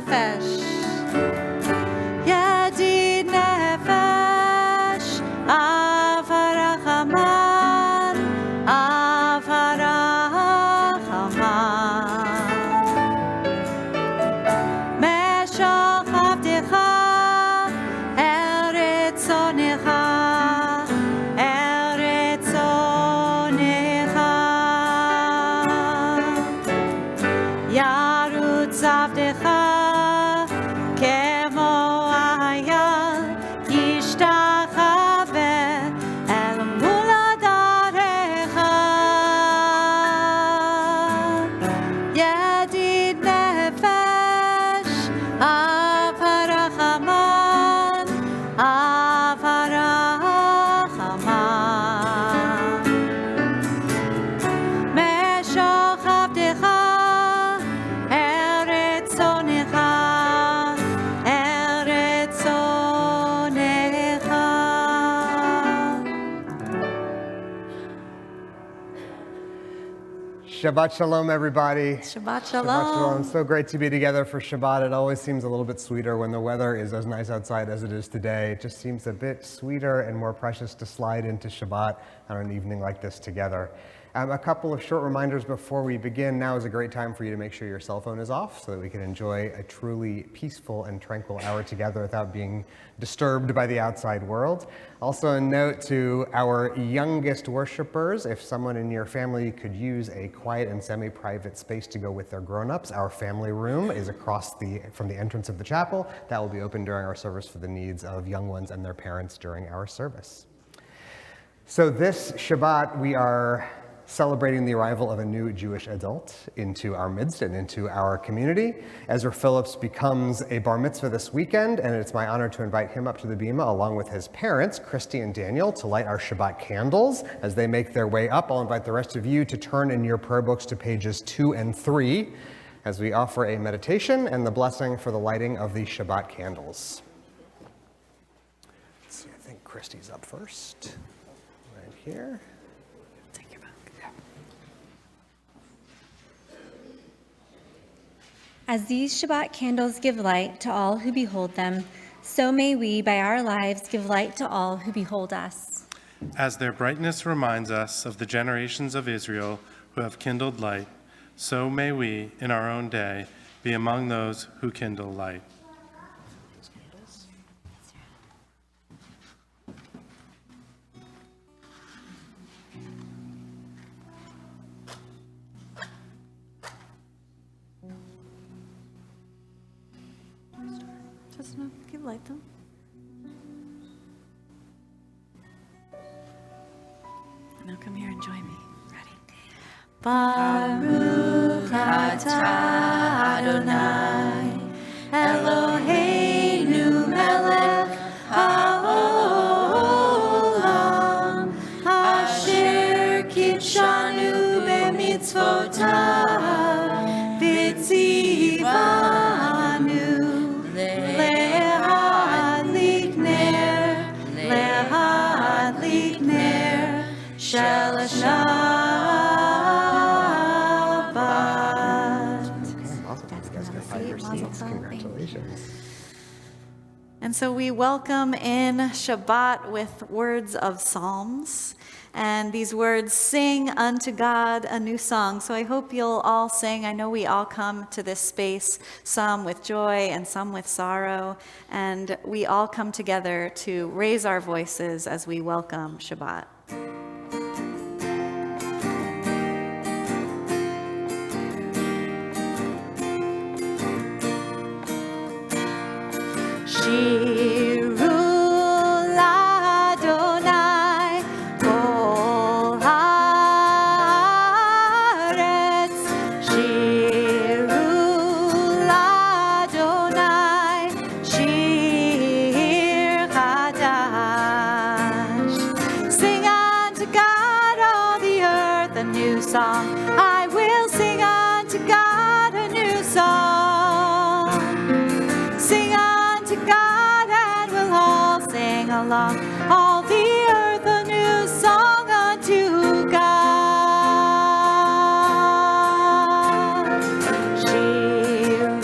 nefesh. Yedid nefesh. Avarachaman. Avarachaman. Meshach avdecha. Eretzonecha. Eretzonecha. Yarutz avdecha. Kemo ayal. Yishtachave. El muladarecha. Yedid nefesh. Avarachaman. Avarachaman. Meshach avdecha. Eretzonecha. Eretzonecha. Shabbat Shalom, everybody. Shabbat Shabbat shalom. Shalom. So great to be together for Shabbat. It always seems a little bit sweeter when the weather is as nice outside as it is today. It just seems a bit sweeter and more precious to slide into Shabbat on an evening like this together. A couple of short reminders before we begin. Now is a great time for you to make sure your cell phone is off so that we can enjoy a truly peaceful and tranquil hour together without being disturbed by the outside world. Also a note to our youngest worshipers, if someone in your family could use a quiet and semi-private space to go with their grown-ups, our family room is across from the entrance of the chapel. That will be open during our service for the needs of young ones and their parents during our service. So this Shabbat, we are celebrating the arrival of a new Jewish adult into our midst and into our community. Ezra Phillips becomes a bar mitzvah this weekend, and it's my honor to invite him up to the bima along with his parents, Christy and Daniel, to light our Shabbat candles. As they make their way up, I'll invite the rest of you to turn in your prayer books to pages 2 and 3 as we offer a meditation and the blessing for the lighting of the Shabbat candles. Let's see, I think Christy's up first, right here. As these Shabbat candles give light to all who behold them, so may we, by our lives, give light to all who behold us. As their brightness reminds us of the generations of Israel who have kindled light, so may we, in our own day, be among those who kindle light. Just give light them. Now come here and join me. Ready? Baruch atah Adonai Eloheinu melech haolam asher kitshanu b'mitzvotav v'tzivanu lehadlik ner shel Shabbat. Awesome. You guys can find your seats. Congratulations. And so we welcome in Shabbat with words of Psalms. And these words sing unto God a new song. So I hope you'll all sing. I know we all come to this space, some with joy and some with sorrow. And we all come together to raise our voices as we welcome Shabbat. Shiru l'Adonai kol haaretz. Shiru l'Adonai shir chadash. Sing unto God, all the earth, a new song. I will sing unto God a new song. Sing unto God and we'll all sing along. All the earth a new song unto God. Shiru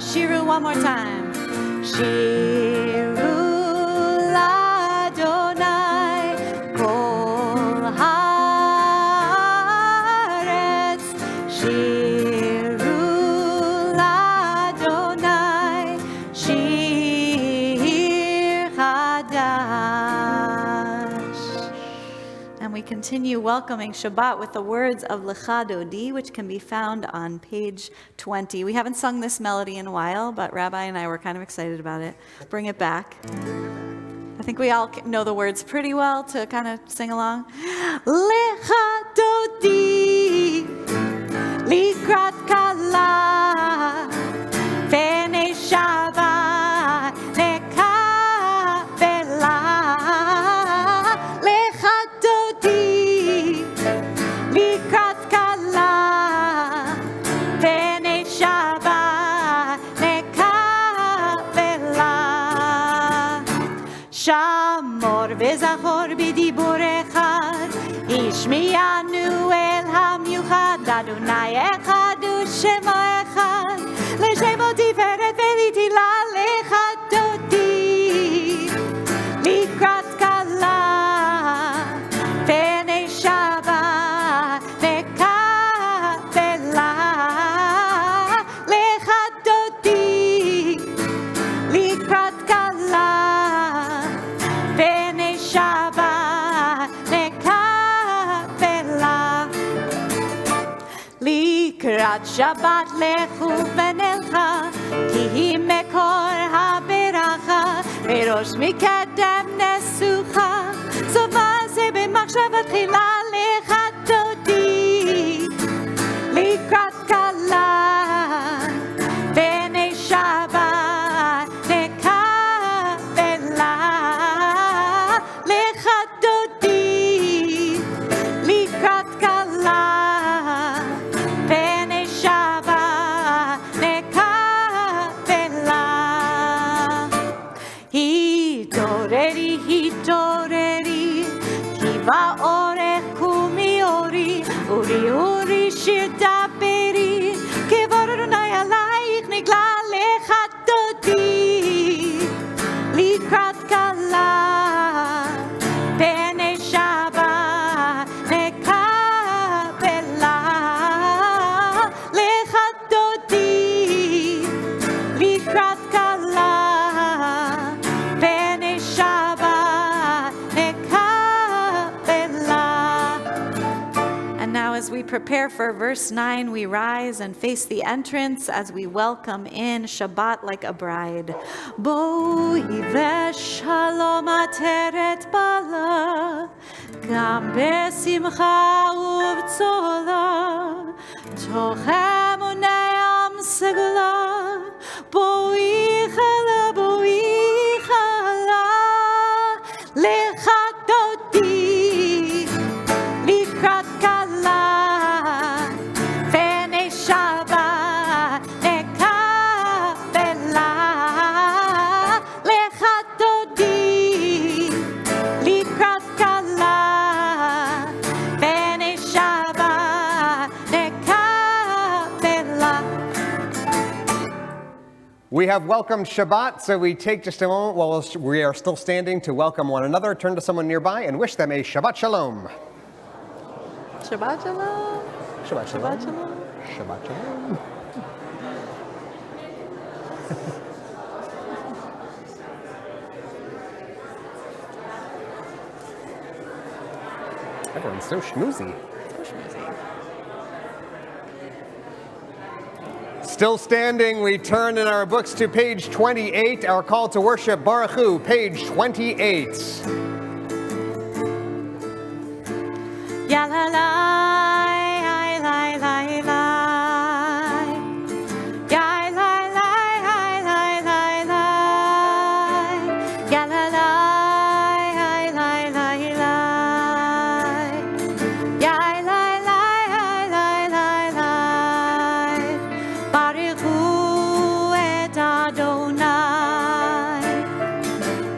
Shiru one more time. Shiru l'Adonai kol haaretz. Shiru l'Adonai shir chadash. And we continue welcoming Shabbat with the words of Lecha Dodi, which can be found on page 20. We haven't sung this melody in a while, but Rabbi and I were kind of excited about it. Bring it back. I think we all know the words pretty well to kind of sing along. Lecha Dodi, likrat kala, pnei Shabbat, lekabela. Lecha Dodi, likrat kala, pnei Shabbat, lekabela. Shamor וזכור בדיבורך, השמיענו אל המיוחד, אדוני אחד ושמו אחד, לשמו תפארת ולתהילה. לך דודי לקראת כלה, פני שבת לקבלה. לך דודי לקראת כלה, פני שבת לקבלה. לקראת שבת לכו ונלכה, כי היא מקור הברכה, בראש מקדם נסוכה, סוף מעשה במחשבה תחילה. לך דודי לקראת כלה, פני שבת לקבלה. לך דודי לקראת כלה, פני שבת לקבלה. התעוררי, התעוררי, כי באורך קומי אורי, אורי אורי שיר דברי, כבוד אדוני עלייך נגלה. לך דודי לקראת כלה, פני שבת לקבלה. לך דודי לקראת כלה, פני שבת לקבלה. And now as we prepare for verse 9, we rise and face the entrance as we welcome in Shabbat like a bride. Boi ושלום עטרת בעלה, גם בשמחה ובצולה, תוך אמונה עם סגולה. בואי חלה, בואי חלה. לך דודי לקראת כלה, פני שבת לקבלה. לך דודי לקראת כלה, פני שבת לקבלה. We have welcomed Shabbat, so we take just a moment while we are still standing to welcome one another, turn to someone nearby, and wish them a Shabbat Shalom. Shabbat shalom. Shabbat Shalom. Shabbat shalom. Shabbat Shalom. Everyone's so schmoozy. Still standing, we turn in our books to page 28, our call to worship, Baruch Hu, page 28. Ya la la, la la la la. Ya la la, la la la. Ya la la, la la la. Ya la la, la la. Baruch Hu et Adonai,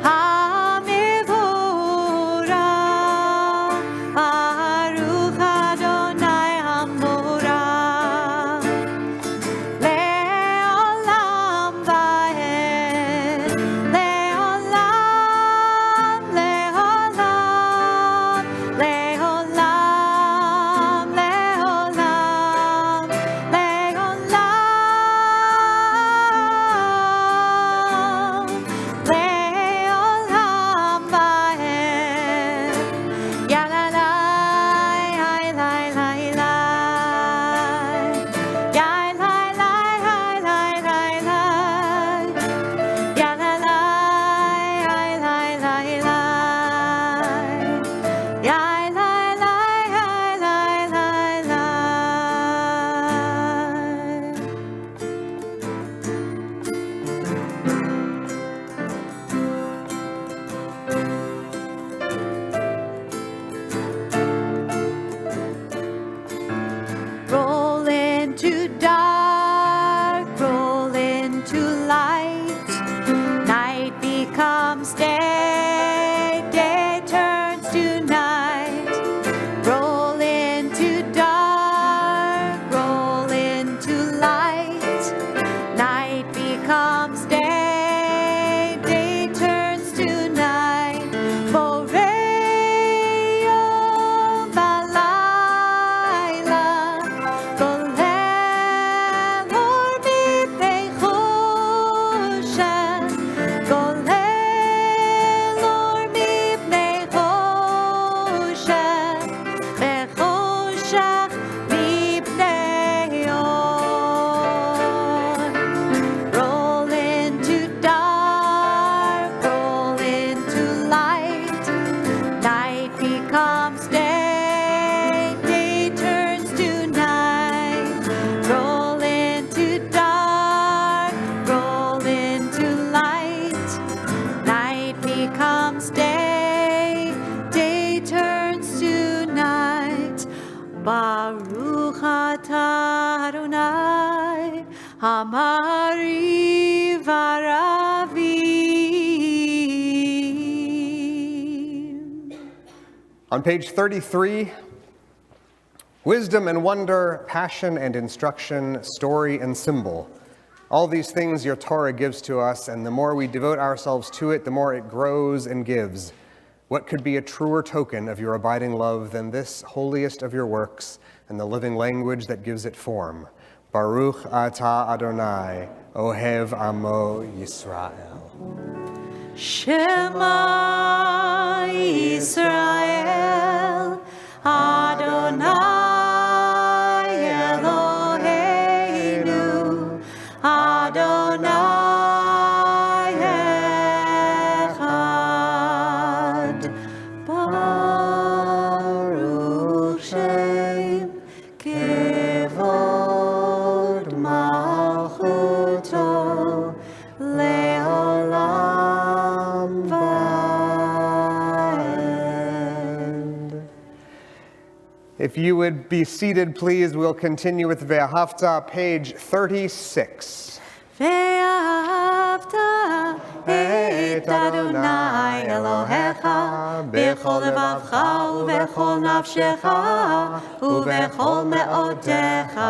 HaMevorach, Baruch Amari Varavim. On page 33, wisdom and wonder, passion and instruction, story and symbol. All these things your Torah gives to us, and the more we devote ourselves to it, the more it grows and gives. What could be a truer token of your abiding love than this holiest of your works and the living language that gives it form? Baruch atah Adonai, Ohev Amo Yisrael. Shema Yisrael, Adonai Eloheinu, Adonai Echad. Baruch Shem Kevod Malchuto Leolam Va'ed. If you would be seated, please, we'll continue with Ve'ahavta, page 36. ואהבת את אדוני אלוהיך בכל לבבך ובכל נפשך ובכל מאודך,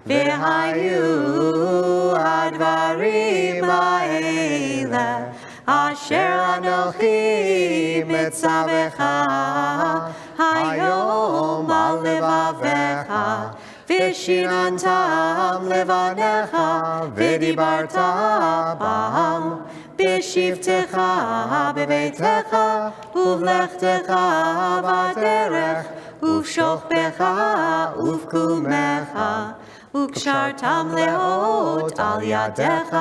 והיו הדברים האלה אשר אנוכי מצווך היום על לבביך, ושיננתם לבניך, ודיברת בם, בשבתך, בביתך, ובלכתך בדרך, ובשוכבך, ובקומך, וקשרתם לאות על ידיך,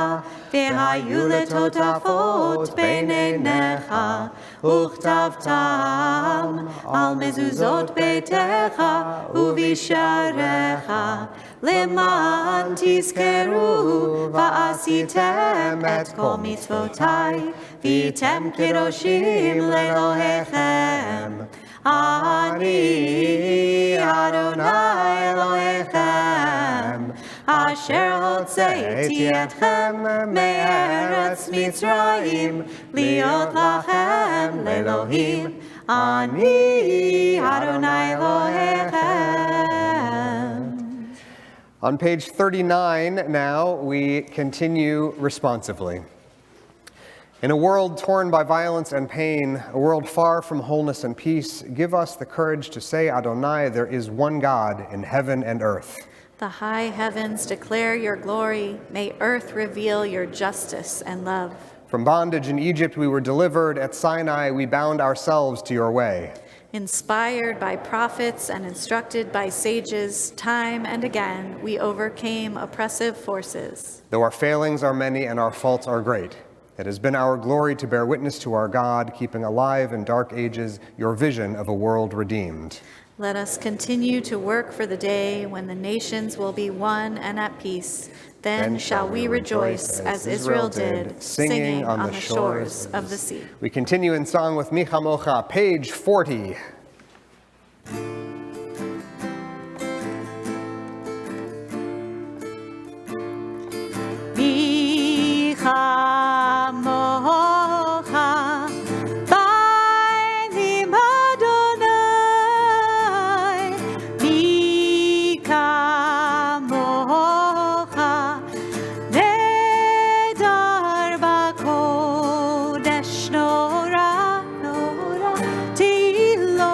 והיו לטוטפות בין עיניך, וכתבתם על מזוזות ביתך ובשעריך, למען תזכרו ועשיתם את כל מצוותיי, והייתם קדושים לאלוהיכם. אני אדוני אלוהיכם, אשר הוצאתי אתכם מארץ מצרים, להיות לכם לאלוהים. אני אדוני אלוהיכם. On page 39 now, we continue responsively. In a world torn by violence and pain, a world far from wholeness and peace, give us the courage to say, Adonai, there is one God in heaven and earth. The high heavens declare your glory. May earth reveal your justice and love. From bondage in Egypt we were delivered. At Sinai we bound ourselves to your way. Inspired by prophets and instructed by sages, time and again we overcame oppressive forces. Though our failings are many and our faults are great, it has been our glory to bear witness to our God, keeping alive in dark ages your vision of a world redeemed. Let us continue to work for the day when the nations will be one and at peace. Then shall we rejoice as Israel did, singing on the shores of the sea. We continue in song with Mi Chamocha, page 40. Mi chamocha, b'nim Adonai. Mi kamocha, nedar b'kodesh nora, nora, tilo.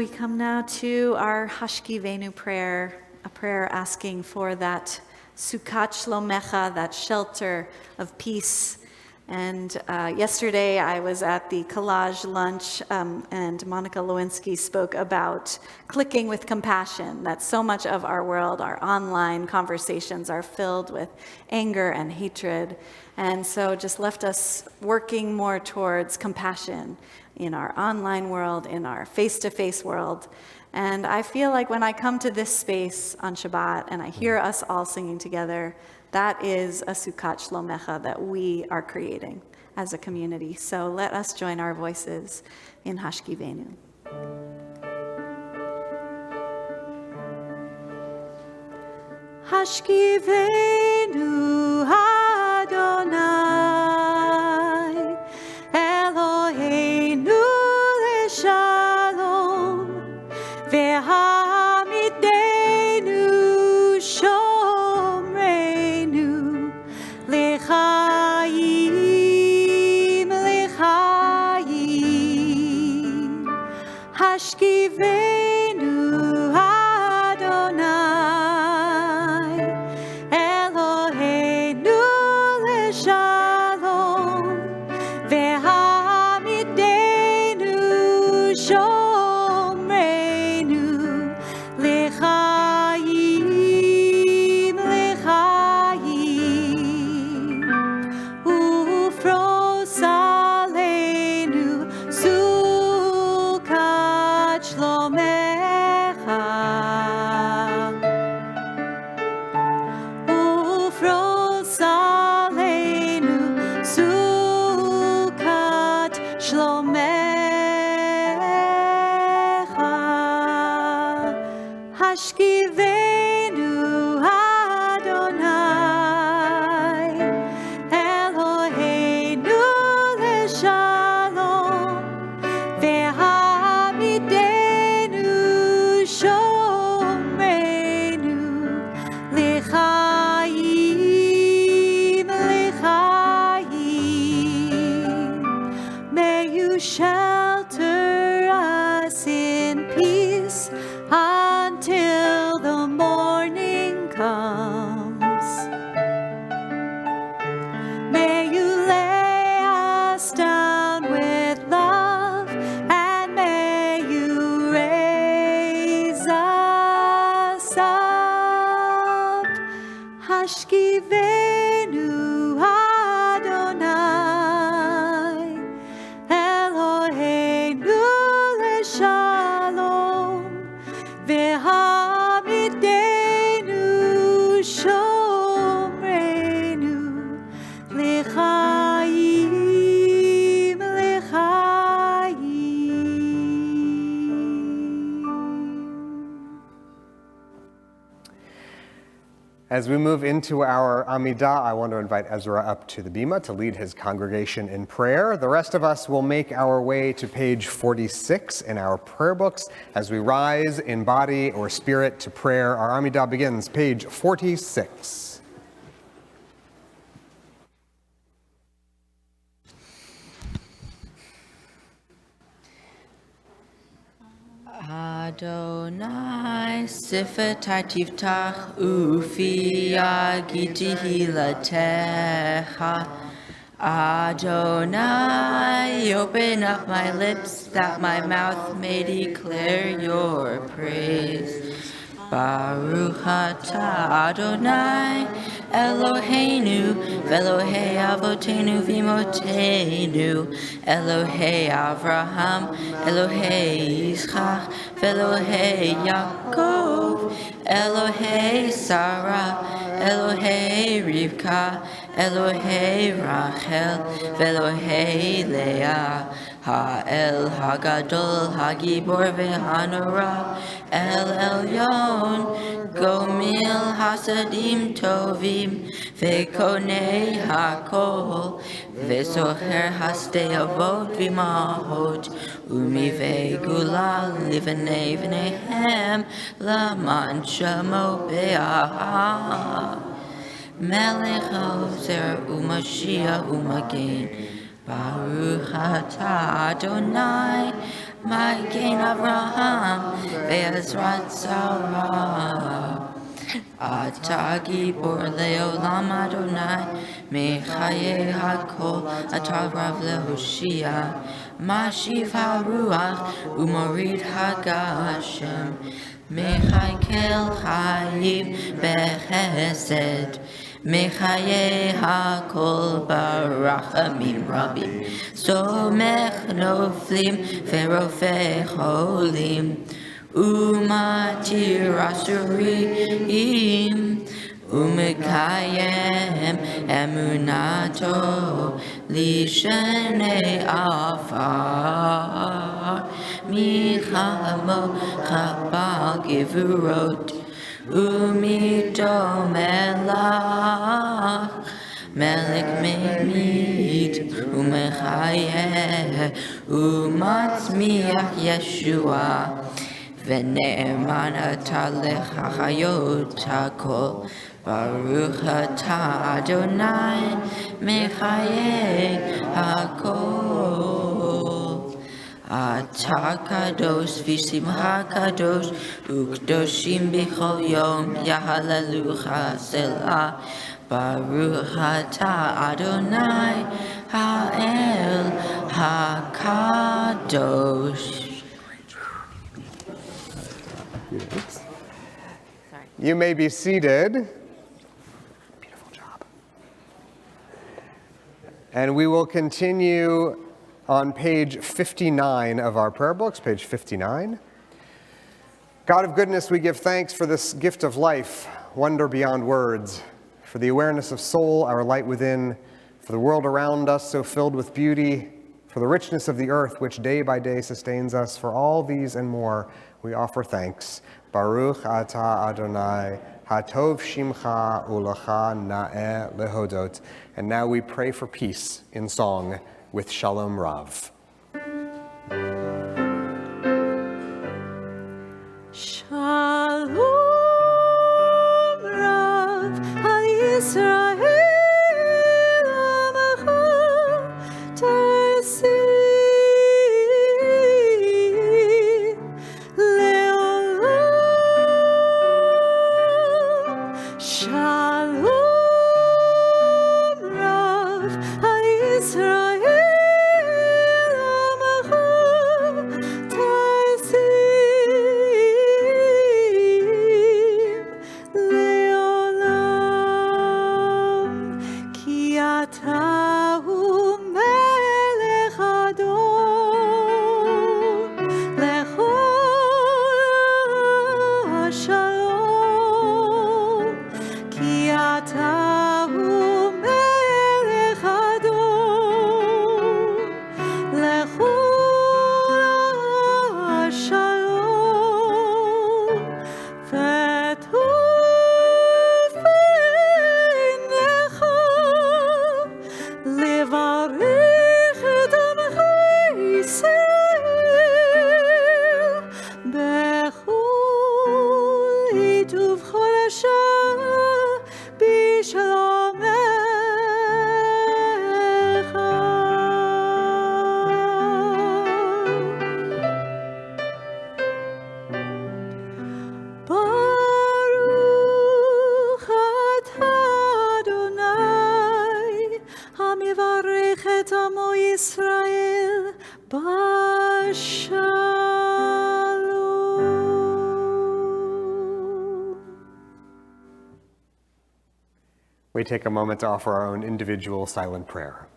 we come now to our Hashkivenu prayer, a prayer asking for that Sukkot Shlomecha, that shelter of peace. And yesterday I was at the collage lunch and Monica Lewinsky spoke about clicking with compassion, that so much of our world, our online conversations are filled with anger and hatred. And so just left us working more towards compassion in our online world, in our face-to-face world. And I feel like when I come to this space on Shabbat and I hear us all singing together, that is a Sukkot Shlomecha that we are creating as a community. So let us join our voices in Hashkivenu. Hashkivenu Adonai Eloheinu Leshalom Ve'hamidenu Shomreinu L'chaim L'chaim Hashkivenu Adonai Eloheinu Leshalom Ve'hamidenu Shomreinu L'chaim L'chaim Ufros aleinu Sukkot Shlomecha Ufros aleinu Sukkot Shlomecha Hashkivenu Adonai Eloheinu Leshalom Ve'hamidenu Shomreinu L'chaim L'chaim May you shelter us in peace until the morning comes. May you lay us down with love, and may you raise us up. Hashkivenu Adonai Eloheinu Leshalom Ve'hamidenu Shomreinu L'chaim L'chaim. As we move into our Amidah, I want to invite Ezra up to the bima to lead his congregation in prayer. The rest of us will make our way to page 46 in our prayer books as we rise in body or spirit to prayer. Our Amidah begins, page 46. Adonai Sifetai Tiftach Ufi Yagiti Hilatecha. Adonai, open up my lips that my mouth may declare your praise. Baruch atah Adonai Eloheinu Ve'Elohei Avotenu V'Imotenu Elohei Avraham Elohei Yitzchak Ve'Elohei Yaakov Elohei Sarah Elohei Rivka Elohei Rachel Ve'Elohei Leah Ha'el Hagadol Hagibor Ve'Hanora El Elyon Gomil Hasadim Tovim Ve'Konei Hakol Ve'Socher Hasdei Avot V'Mahot Umi Ve'Gulal Livnei V'Nehem Laman Shamo Be'aha Melech Hoser Umashiach Umagen Baruch atah Adonai Magen Avraham, Be'ezrat Sarah. אתה גיבור לעולם אדוני, מחיי הכל אתה רב להושיע. משיב הרוח ומוריד הגשם, מחכה חיים בחסד. מחיי הכל ברחמים רבים, סומך נופלים ורופא חולים. ומתיר אסורים ומקיים אמונתו לשני עפר. מי כמוך בגבורות ומיתו מלך, מלך ממית ומחיה ומצמיח ישועה. ונאמן אתה לחיות הכל, ברוך אתה אדוני מחיי הכל. אתה קדוש ושמך קדוש, וקדושים בכל יום יהללוך סלה. ברוך אתה אדוני האל הקדוש. You may be seated. Beautiful job. And we will continue on page 59 of our prayer books, page 59. God of goodness, we give thanks for this gift of life, wonder beyond words, for the awareness of soul, our light within, for the world around us so filled with beauty, for the richness of the earth which day by day sustains us. For all these and more, we offer thanks. Baruch atah Adonai, hatov shimcha ulecha na'eh lehodot. And now we pray for peace in song with Shalom Rav. Shalom Rav HaYisrael Amacha Tasih Leolam. Shalom Rav HaYisrael Amacha Tasih Leolam. Ki ata hu melech adon lechol hashalom. Ki ata hu melech adon lechol hashalom. V'tov beinecha levarich et amcha Yisrael bechol hituv chol asher b'shalomecha. Baruch atah Adonai, hamivarech et amo Yisrael b'shalom. We take a moment to offer our own individual silent prayer.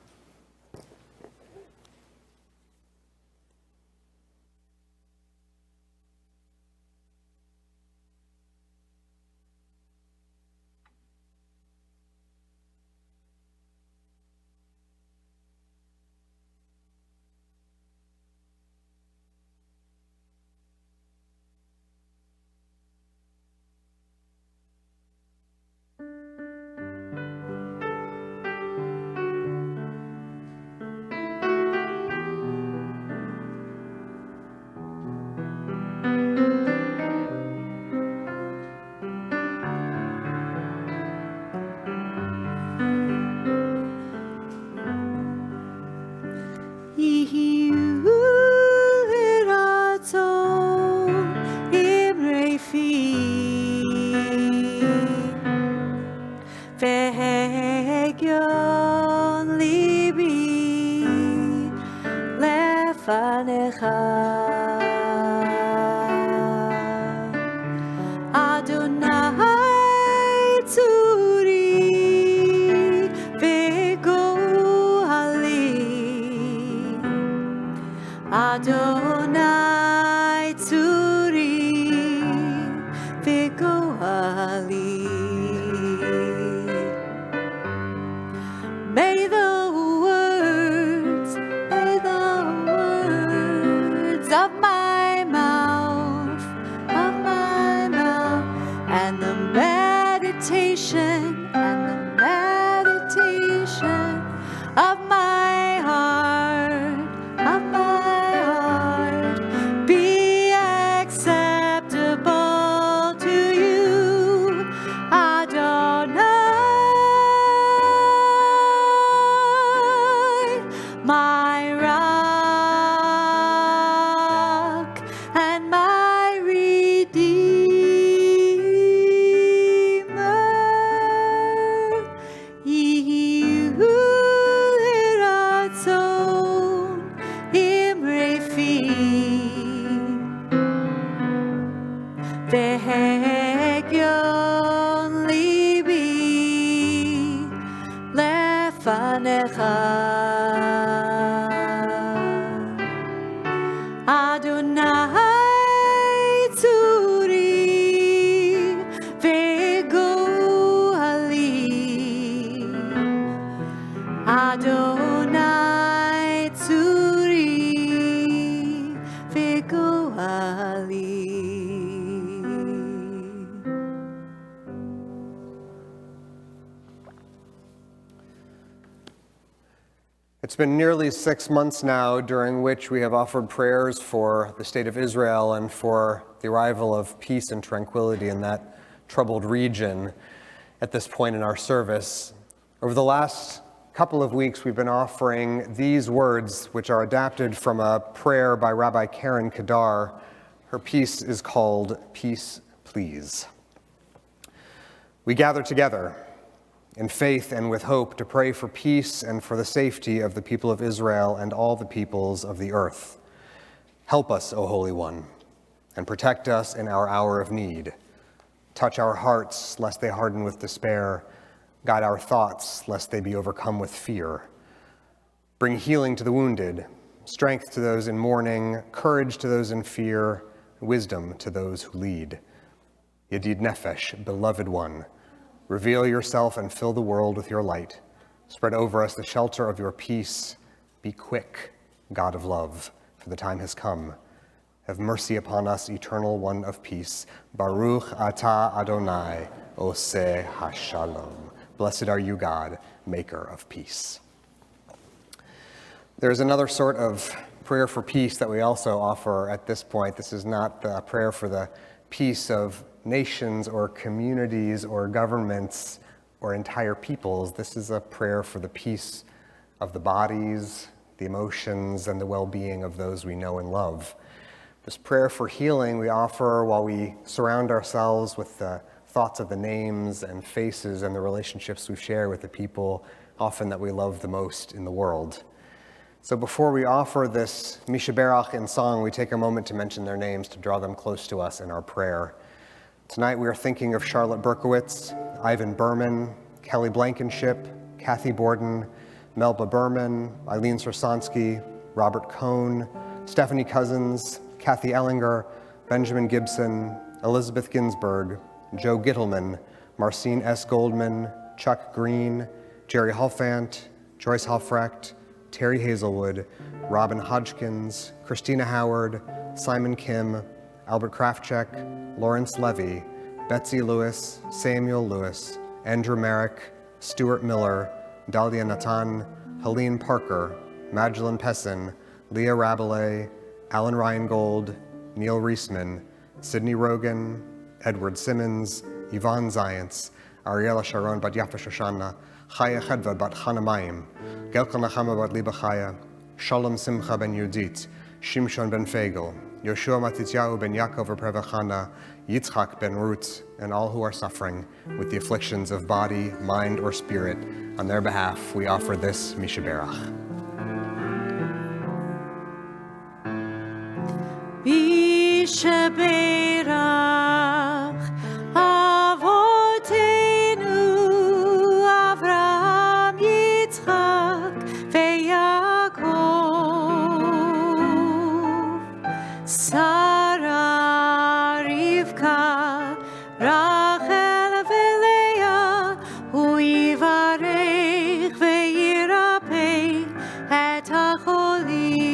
והגיון ליבי לפניך. אדוני צורי וגואלי, אדוני צורי וגואלי. May the words of my mouth, and the meditation of my heart, be acceptable to you, Adonai, my rock and my redeemer. Yehiratzon imrefi והגיון ליבי לפניך. אדוני צורי וגואלי, אדוני צורי וגואלי. It's been nearly 6 months now during which we have offered prayers for the state of Israel and for the arrival of peace and tranquility in that troubled region at this point in our service. Over the last couple of weeks, we've been offering these words, which are adapted from a prayer by Rabbi Karen Kadar. Her piece is called Peace, Please. We gather together in faith and with hope to pray for peace and for the safety of the people of Israel and all the peoples of the earth. Help us, O Holy One, and protect us in our hour of need. Touch our hearts, lest they harden with despair. Guide our thoughts, lest they be overcome with fear. Bring healing to the wounded, strength to those in mourning, courage to those in fear, wisdom to those who lead. Yedid Nefesh, beloved one, reveal yourself and fill the world with your light. Spread over us the shelter of your peace. Be quick, God of love, for the time has come. Have mercy upon us, eternal one of peace. Baruch atah Adonai, oseh hashalom. Blessed are you, God, maker of peace. There's another sort of prayer for peace that we also offer at this point. This is not a prayer for the peace of nations or communities or governments or entire peoples. This is a prayer for the peace of the bodies, the emotions, and the well-being of those we know and love. This prayer for healing we offer while we surround ourselves with the thoughts of the names and faces and the relationships we share with the people often that we love the most in the world. So before we offer this Mishaberach in song, we take a moment to mention their names to draw them close to us in our prayer. Tonight we are thinking of Charlotte Berkowitz, Ivan Berman, Kelly Blankenship, Kathy Borden, Melba Berman, Eileen Srsansky, Robert Cohn, Stephanie Cousins, Kathy Ellinger, Benjamin Gibson, Elizabeth Ginsburg, Joe Gittleman, Marcine S. Goldman, Chuck Green, Jerry Halfant, Joyce Halfrecht, Terry Hazelwood, Robin Hodgkins, Christina Howard, Simon Kim, Albert Krafchek, Lawrence Levy, Betsy Lewis, Samuel Lewis, Andrew Merrick, Stuart Miller, Dahlia Natan, Helene Parker, Magdalene Pessin, Leah Rabelais, Alan Reingold, Neil Reisman, Sidney Rogan, Edward Simmons, Yvonne Zients, Ariela Sharon bat Yafa Shoshana, Chaya Chedva bat Chanamayim, Gelka Nachama bat Liba Chaya, Shalom Simcha ben Yudit, Shimshon ben Fagel, Yoshua Matityahu ben Yaakov of Prevachana, Yitzchak ben Ruth, and all who are suffering with the afflictions of body, mind, or spirit. On their behalf, we offer this Mishaberach. Mishaberach Avotenu Avraham Yitzchak veYaakov Sarah Rivka Rachel veLeah Hu yivarech veYirapeh et hacholim.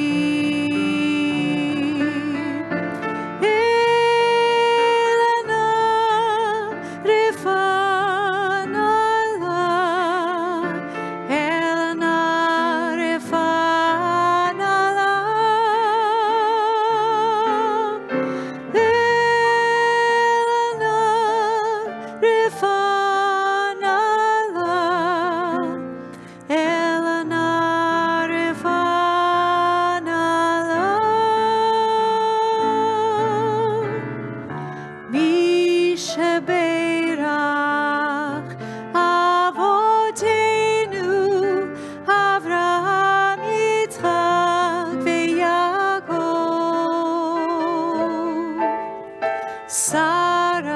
Sarah,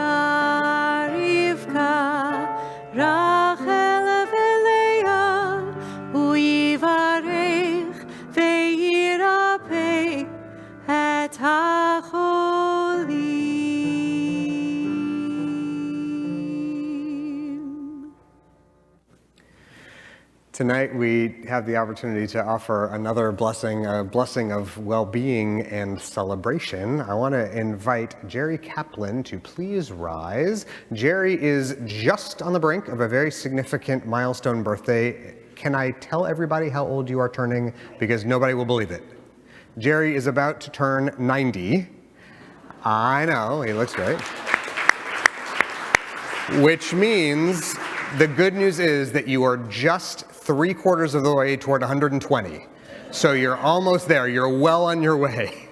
Rivka, Rachel veLeah, Hu yivarech veYirapeh et hacholim. Tonight we have the opportunity to offer another blessing, a blessing of well-being and celebration. I want to invite Jerry Kaplan to please rise. Jerry is just on the brink of a very significant milestone birthday. Can I tell everybody how old you are turning? Because nobody will believe it. Jerry is about to turn 90. I know, he looks great. Which means the good news is that you are just 3/4 of the way toward 120. So you're almost there. You're well on your way.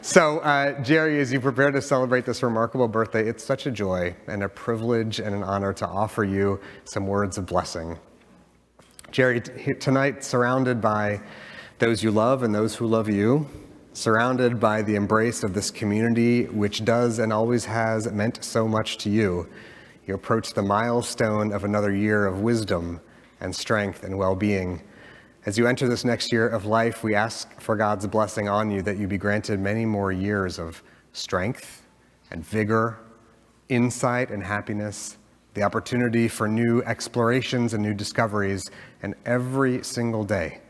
So Jerry, as you prepare to celebrate this remarkable birthday, it's such a joy and a privilege and an honor to offer you some words of blessing. Jerry, tonight, surrounded by those you love and those who love you, surrounded by the embrace of this community, which does and always has meant so much to you, you approach the milestone of another year of wisdom and strength and well-being. As you enter this next year of life, we ask for God's blessing on you, that you be granted many more years of strength and vigor, insight and happiness, the opportunity for new explorations and new discoveries, and every single day,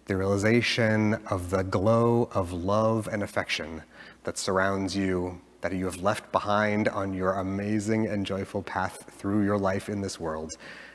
the realization of the glow of love and affection that surrounds you, that you have left behind on your amazing and joyful path through your life in this world.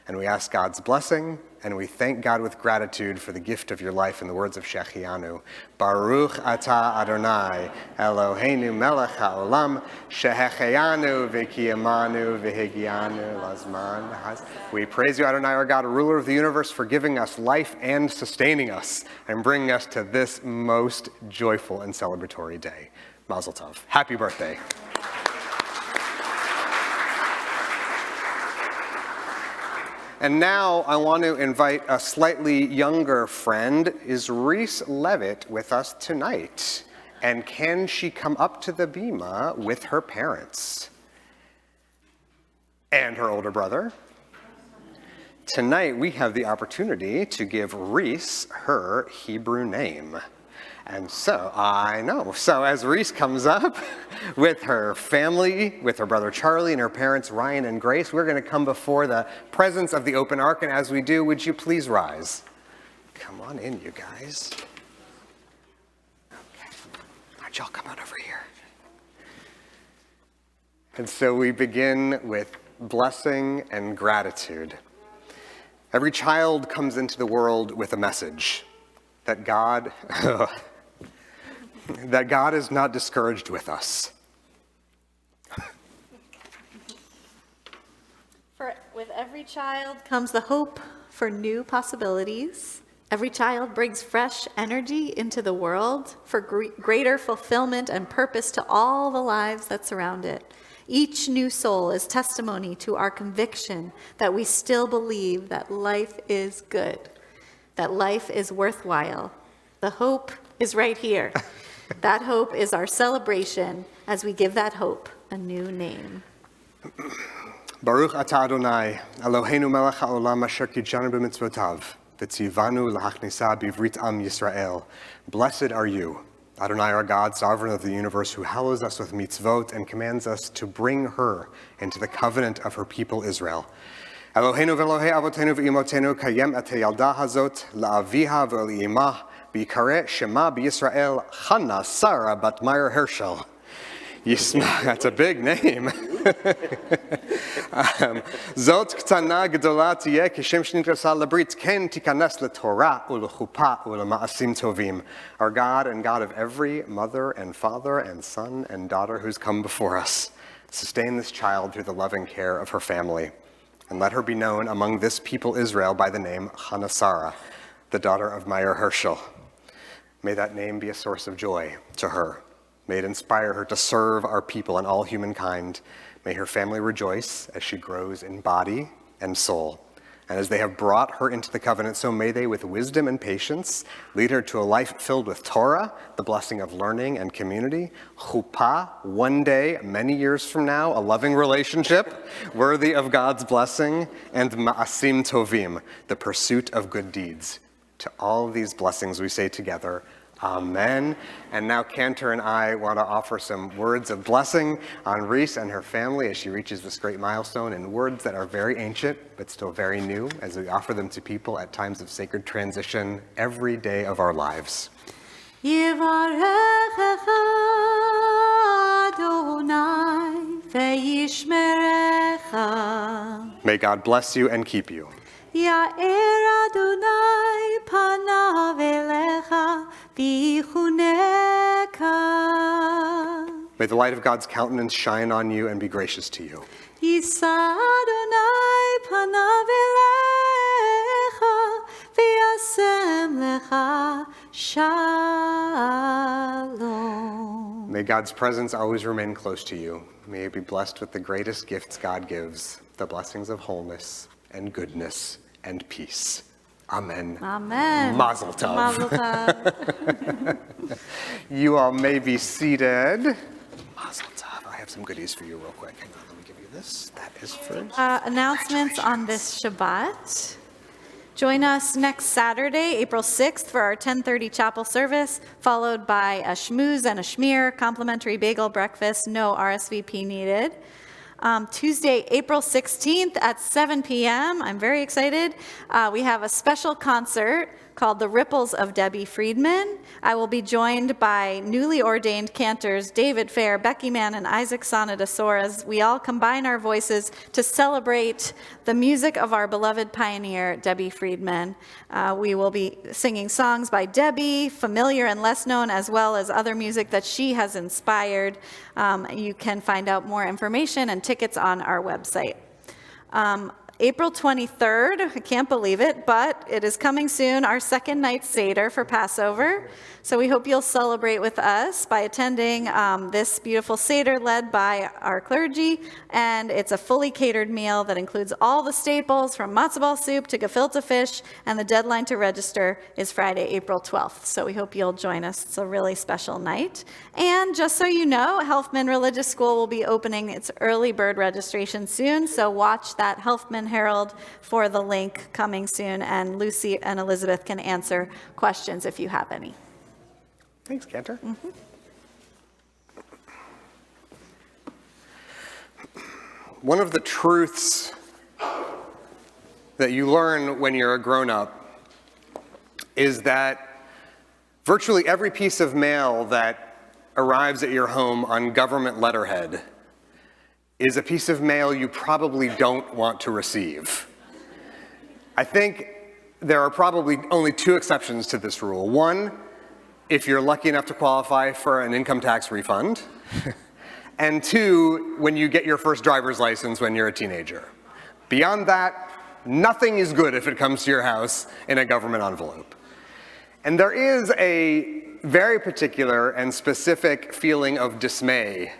And we ask God's blessing, and we thank God with gratitude for the gift of your life in the words of Shechianu. Baruch atah Adonai, Eloheinu melech haolam, shehecheyanu v'kiyamanu v'higianu lazman. We praise you, Adonai, our God, ruler of the universe, for giving us life and sustaining us and bringing us to this most joyful and celebratory day. Mazel tov. Happy birthday. And now I want to invite a slightly younger friend. Is Reese Levitt with us tonight? And can she come up to the bima with her parents? And her older brother? Tonight we have the opportunity to give Reese her Hebrew name. And so, I know. So as Reese comes up with her family, with her brother Charlie and her parents Ryan and Grace, we're going to come before the presence of the open ark. And as we do, would you please rise? Come on in, you guys. Okay. All right, y'all come on over here. And so we begin with blessing and gratitude. Every child comes into the world with a message that God is not discouraged with us. For with every child comes the hope for new possibilities Every child brings fresh energy into the world for greater fulfillment and purpose to all the lives that surround it. Each new soul is testimony to our conviction that we still believe that life is good, that life is worthwhile. The hope is right here. That hope is our celebration as we give that hope a new name. Baruch atah Adonai, Eloheinu melech haolam asher kidshanu b'mitzvotav, v'tzivanu lahachnisa b'ivrit am Yisrael. Blessed are you, Adonai our God, sovereign of the universe, who hallows us with mitzvot and commands us to bring her into the covenant of her people Israel. Eloheinu v'Elohei avotenu v'imotenu kayem et hayalda hazot la'aviha v'li'imah b'yikareh shema b'Yisrael Chana Sarah bat Meir Hershel. Yisma, that's a big name. Zot ktana gedola tiyeh kishem shnitrasa labrit ken tikanes leTorah ulechupa ulema'asim tovim. Our God and God of every mother and father and son and daughter who's come before us, sustain this child through the loving care of her family, and let her be known among this people Israel by the name Chana Sarah, the daughter of Meir Hershel. May that name be a source of joy to her. May it inspire her to serve our people and all humankind. May her family rejoice as she grows in body and soul. And as they have brought her into the covenant, so may they, with wisdom and patience, lead her to a life filled with Torah, the blessing of learning and community, chuppah, one day, many years from now, a loving relationship worthy of God's blessing, and ma'asim tovim, the pursuit of good deeds. To all of these blessings we say together, Amen. And now Cantor and I want to offer some words of blessing on Reese and her family as she reaches this great milestone, in words that are very ancient but still very new as we offer them to people at times of sacred transition every day of our lives. Yivarechecha Adonai ve'yishmerecha. May God bless you and keep you. Ya'er Adonai panav elecha v'yichuneka. May the light of God's countenance shine on you and be gracious to you. Yisa Adonai panav elecha v'yasem lecha shalom. May God's presence always remain close to you. May you be blessed with the greatest gifts God gives, the blessings of wholeness and goodness and peace. Amen. Amen. Mazel tov. Mazel tov. You all may be seated. Mazel tov. I have some goodies for you real quick. Hang on, let me give you this. That is for Announcements on this Shabbat. Join us next Saturday, April 6th, for our 10:30 chapel service, followed by a shmooze and a schmear, complimentary bagel breakfast, no RSVP needed. Tuesday, April 16th at 7 p.m. I'm very excited. We have a special concert called The Ripples of Debbie Friedman. I will be joined by newly ordained cantors David Fair, Becky Mann, and Isaac Sonadasor as we all combine our voices to celebrate the music of our beloved pioneer, Debbie Friedman. We will be singing songs by Debbie, familiar and less known, as well as other music that she has inspired. You can find out more information and tickets on our website. April 23rd, I can't believe it, but it is coming soon, our second night Seder for Passover. So we hope you'll celebrate with us by attending this beautiful Seder led by our clergy. And it's a fully catered meal that includes all the staples from matzo ball soup to gefilte fish. And the deadline to register is Friday, April 12th. So we hope you'll join us. It's a really special night. And just so you know, Helfman Religious School will be opening its early bird registration soon. So watch that Helfman Herald for the link coming soon. And Lucy and Elizabeth can answer questions if you have any. Thanks, Cantor. Mm-hmm. One of the truths that you learn when you're a grown-up is that virtually every piece of mail that arrives at your home on government letterhead is a piece of mail you probably don't want to receive. I think there are probably only two exceptions to this rule. One, if you're lucky enough to qualify for an income tax refund, and two, when you get your first driver's license when you're a teenager. Beyond that, nothing is good if it comes to your house in a government envelope. And there is a very particular and specific feeling of dismay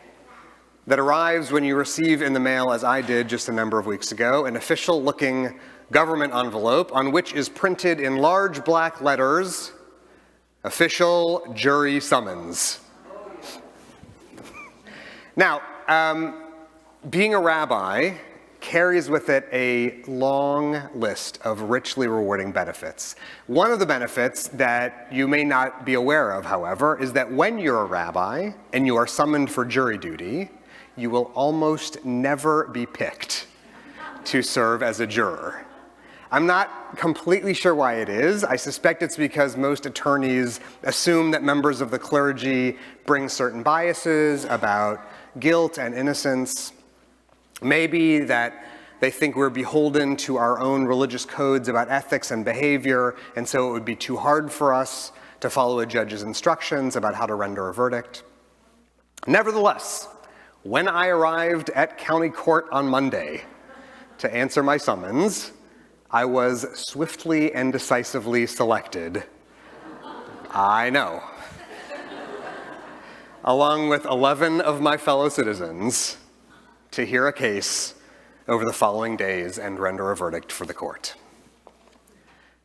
that arrives when you receive in the mail, as I did just a number of weeks ago, an official-looking government envelope on which is printed in large black letters, "Official Jury Summons." Now, being a rabbi carries with it a long list of richly rewarding benefits. One of the benefits that you may not be aware of, however, is that when you're a rabbi and you are summoned for jury duty, you will almost never be picked to serve as a juror. I'm not completely sure why it is. I suspect it's because most attorneys assume that members of the clergy bring certain biases about guilt and innocence. Maybe that they think we're beholden to our own religious codes about ethics and behavior, and so it would be too hard for us to follow a judge's instructions about how to render a verdict. Nevertheless, when I arrived at county court on Monday to answer my summons, I was swiftly and decisively selected. I know. Along with 11 of my fellow citizens, to hear a case over the following days and render a verdict for the court.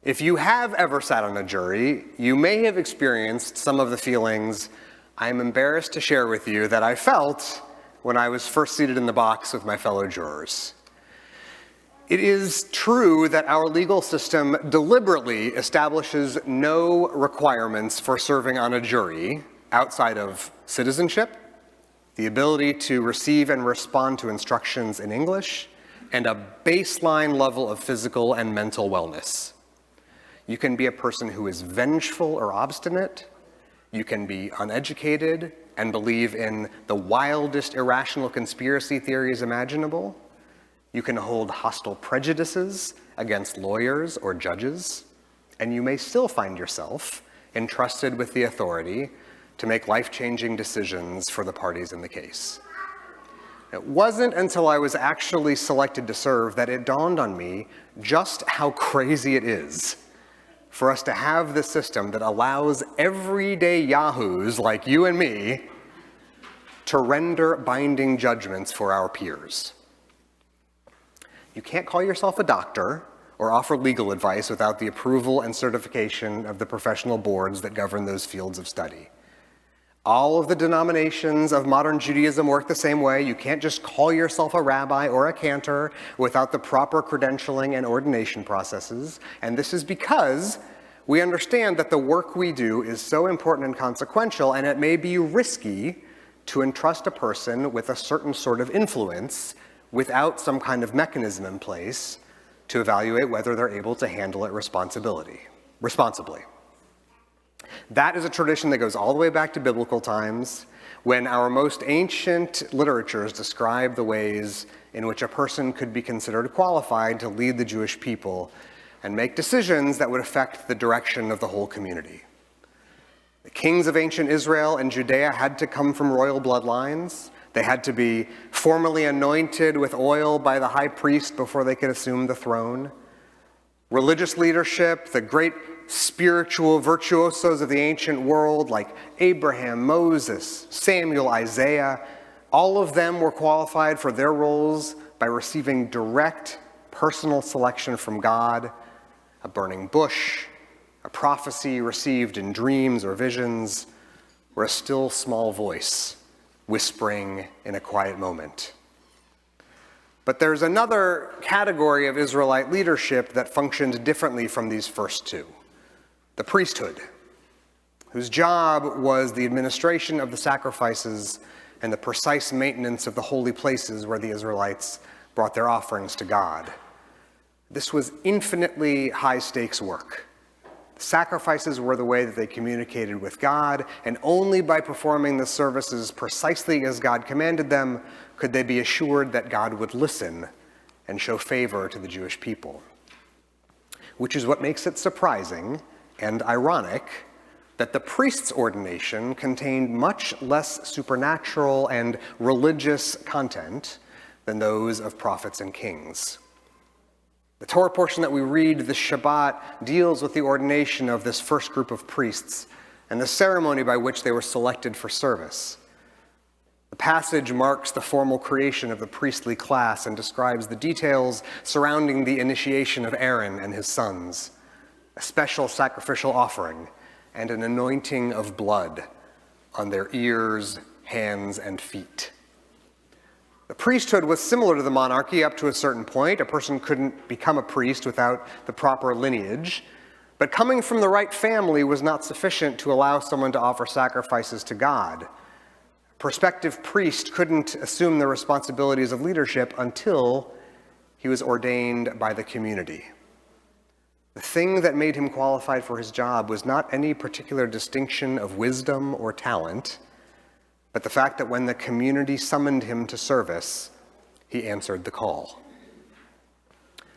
If you have ever sat on a jury, you may have experienced some of the feelings I'm embarrassed to share with you that I felt when I was first seated in the box with my fellow jurors. It is true that our legal system deliberately establishes no requirements for serving on a jury outside of citizenship, the ability to receive and respond to instructions in English, and a baseline level of physical and mental wellness. You can be a person who is vengeful or obstinate. You can be uneducated and believe in the wildest irrational conspiracy theories imaginable. You can hold hostile prejudices against lawyers or judges, and you may still find yourself entrusted with the authority to make life-changing decisions for the parties in the case. It wasn't until I was actually selected to serve that it dawned on me just how crazy it is for us to have this system that allows everyday yahoos like you and me to render binding judgments for our peers. You can't call yourself a doctor or offer legal advice without the approval and certification of the professional boards that govern those fields of study. All of the denominations of modern Judaism work the same way. You can't just call yourself a rabbi or a cantor without the proper credentialing and ordination processes. And this is because we understand that the work we do is so important and consequential, and it may be risky to entrust a person with a certain sort of influence without some kind of mechanism in place to evaluate whether they're able to handle it responsibly. That is a tradition that goes all the way back to biblical times, when our most ancient literatures describe the ways in which a person could be considered qualified to lead the Jewish people and make decisions that would affect the direction of the whole community. The kings of ancient Israel and Judea had to come from royal bloodlines. They had to be formally anointed with oil by the high priest before they could assume the throne. Religious leadership, the great spiritual virtuosos of the ancient world like Abraham, Moses, Samuel, Isaiah, all of them were qualified for their roles by receiving direct personal selection from God, a burning bush, a prophecy received in dreams or visions, or a still small voice whispering in a quiet moment. But there's another category of Israelite leadership that functioned differently from these first two: the priesthood, whose job was the administration of the sacrifices and the precise maintenance of the holy places where the Israelites brought their offerings to God. This was infinitely high-stakes work. Sacrifices were the way that they communicated with God, and only by performing the services precisely as God commanded them could they be assured that God would listen and show favor to the Jewish people. Which is what makes it surprising and ironic that the priest's ordination contained much less supernatural and religious content than those of prophets and kings. The Torah portion that we read this Shabbat deals with the ordination of this first group of priests and the ceremony by which they were selected for service. The passage marks the formal creation of the priestly class and describes the details surrounding the initiation of Aaron and his sons, a special sacrificial offering, and an anointing of blood on their ears, hands, and feet. The priesthood was similar to the monarchy up to a certain point. A person couldn't become a priest without the proper lineage, but coming from the right family was not sufficient to allow someone to offer sacrifices to God. A prospective priest couldn't assume the responsibilities of leadership until he was ordained by the community. The thing that made him qualified for his job was not any particular distinction of wisdom or talent, but the fact that when the community summoned him to service, he answered the call.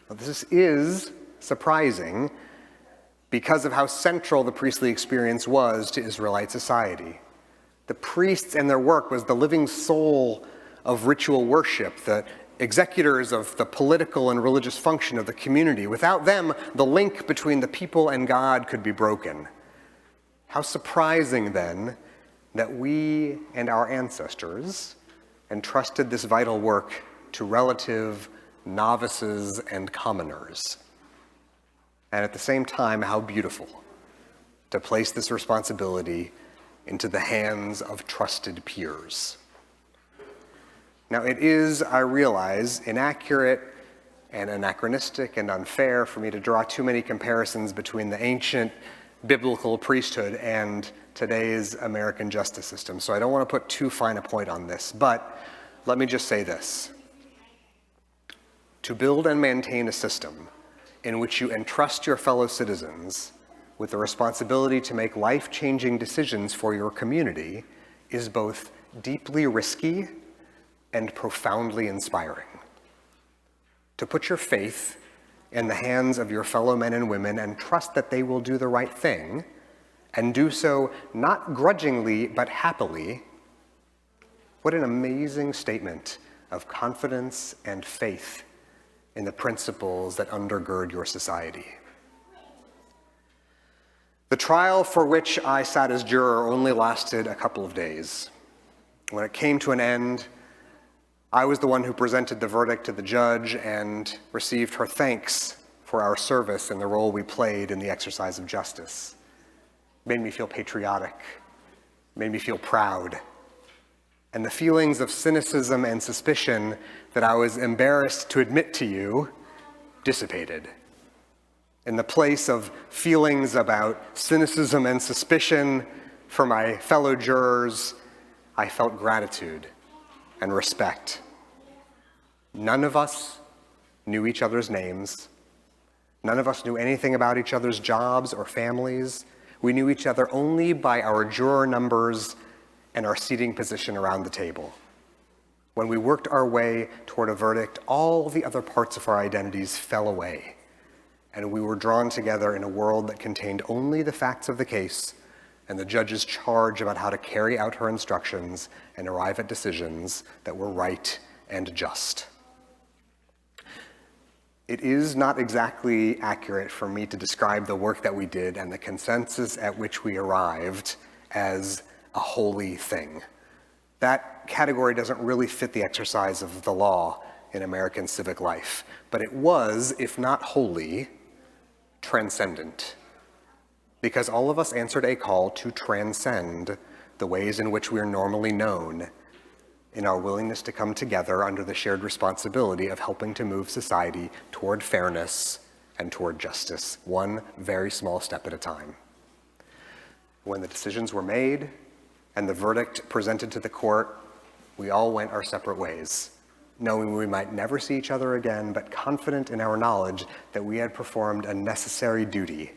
Now, this is surprising because of how central the priestly experience was to Israelite society. The priests and their work was the living soul of ritual worship, the executors of the political and religious function of the community. Without them, the link between the people and God could be broken. How surprising, then, that we and our ancestors entrusted this vital work to relative novices and commoners. And at the same time, how beautiful to place this responsibility into the hands of trusted peers. Now, it is, I realize, inaccurate and anachronistic and unfair for me to draw too many comparisons between the ancient biblical priesthood and today's American justice system. So I don't want to put too fine a point on this, but let me just say this. To build and maintain a system in which you entrust your fellow citizens with the responsibility to make life-changing decisions for your community is both deeply risky and profoundly inspiring. To put your faith in the hands of your fellow men and women and trust that they will do the right thing, and do so not grudgingly but happily, what an amazing statement of confidence and faith in the principles that undergird your society. The trial for which I sat as juror only lasted a couple of days. When it came to an end, I was the one who presented the verdict to the judge and received her thanks for our service and the role we played in the exercise of justice. It made me feel patriotic, made me feel proud. And the feelings of cynicism and suspicion that I was embarrassed to admit to you dissipated. In the place of feelings about cynicism and suspicion for my fellow jurors, I felt gratitude and respect. None of us knew each other's names. None of us knew anything about each other's jobs or families. We knew each other only by our juror numbers and our seating position around the table. When we worked our way toward a verdict, all the other parts of our identities fell away, and we were drawn together in a world that contained only the facts of the case and the judge's charge about how to carry out her instructions and arrive at decisions that were right and just. It is not exactly accurate for me to describe the work that we did and the consensus at which we arrived as a holy thing. That category doesn't really fit the exercise of the law in American civic life, but it was, if not holy, transcendent. Because all of us answered a call to transcend the ways in which we are normally known in our willingness to come together under the shared responsibility of helping to move society toward fairness and toward justice, one very small step at a time. When the decisions were made and the verdict presented to the court, we all went our separate ways, knowing we might never see each other again, but confident in our knowledge that we had performed a necessary duty